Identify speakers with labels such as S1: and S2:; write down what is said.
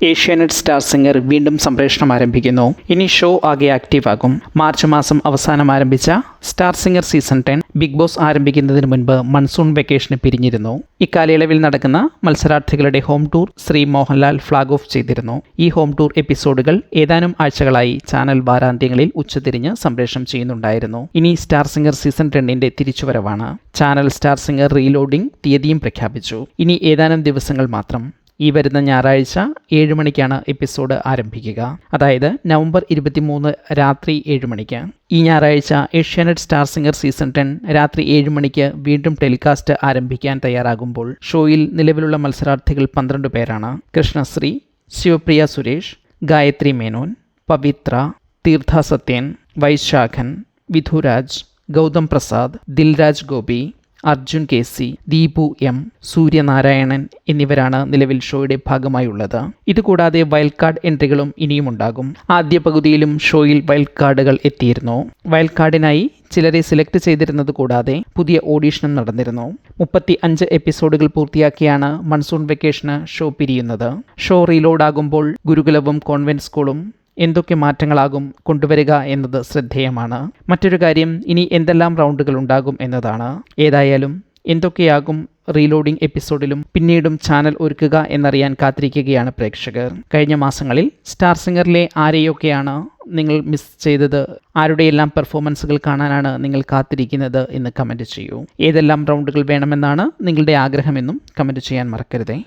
S1: Asianet star singer വീണ്ടും സംപ്രേഷണം ആരംഭിക്കുന്നു. ഇനി ഷോ ആകെ ആക്റ്റീവ് ആകും. മാർച്ച് മാസം അവസാനം ആരംഭിച്ച star singer season 10 big boss ആരംഭിക്കുന്നതിന് മുൻപ് മൺസൂൺ വെക്കേഷന് പിരിഞ്ഞിരുന്നു. ഇക്കാലയളവിൽ നടക്കുന്ന മത്സരാർത്ഥികളുടെ home tour Shri Mohanlal flag off ചെയ്തിരുന്നു. ഈ ഹോം ടൂർ എപ്പിസോഡുകൾ ഏതാനും ആഴ്ചകളായി ചാനൽ വാരാന്ത്യങ്ങളിൽ ഉച്ചതിരിഞ്ഞ് സംപ്രേഷണം ചെയ്യുന്നുണ്ടായിരുന്നു. ഇനി സ്റ്റാർ സിംഗർ സീസൺ 10 തിരിച്ചുവരവാണ്. ചാനൽ സ്റ്റാർ സിംഗർ റീലോഡിംഗ് തീയതിയും പ്രഖ്യാപിച്ചു. ഇനി ഏതാനും ദിവസങ്ങൾ മാത്രം. ഈ വരുന്ന ഞായറാഴ്ച 7 മണിക്കാണ് എപ്പിസോഡ് ആരംഭിക്കുക. അതായത് നവംബർ 23 രാത്രി 7 മണിക്ക്. ഈ ഞായറാഴ്ച ഏഷ്യാനെറ്റ് സ്റ്റാർ സിംഗർ സീസൺ 10 രാത്രി 7 മണിക്ക് വീണ്ടും ടെലികാസ്റ്റ് ആരംഭിക്കാൻ തയ്യാറാകുമ്പോൾ ഷോയിൽ നിലവിലുള്ള മത്സരാർത്ഥികൾ 12 പേരാണ്. കൃഷ്ണശ്രീ, ശിവപ്രിയ സുരേഷ്, ഗായത്രി മേനോൻ, പവിത്ര, തീർത്ഥ സത്യൻ, വൈശാഖൻ, വിധുരാജ്, ഗൗതം പ്രസാദ്, ദിൽരാജ് ഗോപി, അർജുൻ KC, ദീപു M, സൂര്യനാരായണൻ എന്നിവരാണ് നിലവിൽ ഷോയുടെ ഭാഗമായുള്ളത്. ഇതുകൂടാതെ വൈൽഡ് കാർഡ് എൻട്രികളും ഇനിയുമുണ്ടാകും. ആദ്യ പകുതിയിലും ഷോയിൽ വൈൽഡ് കാർഡുകൾ എത്തിയിരുന്നു. വൈൽഡ് കാർഡിനായി ചിലരെ സെലക്ട് ചെയ്തിരുന്നത് കൂടാതെ പുതിയ ഓഡീഷനും നടന്നിരുന്നു. 35 എപ്പിസോഡുകൾ പൂർത്തിയാക്കിയാണ് മൺസൂൺ വെക്കേഷന് ഷോ പിരിയുന്നത്. ഷോ റീലോഡ് ആകുമ്പോൾ ഗുരുകുലവും കോൺവെന്റ് സ്കൂളും എന്തൊക്കെ മാറ്റങ്ങളാകും കൊണ്ടുവരിക എന്നത് ശ്രദ്ധേയമാണ്. മറ്റൊരു കാര്യം, ഇനി എന്തെല്ലാം റൗണ്ടുകൾ ഉണ്ടാകും എന്നതാണ്. ഏതായാലും എന്തൊക്കെയാകും റീലോഡിംഗ് എപ്പിസോഡിലും പിന്നീടും ചാനൽ ഒരുക്കുക എന്നറിയാൻ കാത്തിരിക്കുകയാണ് പ്രേക്ഷകർ. കഴിഞ്ഞ മാസങ്ങളിൽ സ്റ്റാർ സിംഗറിലെ ആരെയൊക്കെയാണ് നിങ്ങൾ മിസ് ചെയ്തത്, ആരുടെയെല്ലാം പെർഫോമൻസുകൾ കാണാനാണ് നിങ്ങൾ കാത്തിരിക്കുന്നത് എന്ന് കമൻറ്റ് ചെയ്യൂ. ഏതെല്ലാം റൗണ്ടുകൾ വേണമെന്നാണ് നിങ്ങളുടെ ആഗ്രഹമെന്നും കമൻറ്റ് ചെയ്യാൻ മറക്കരുതേ.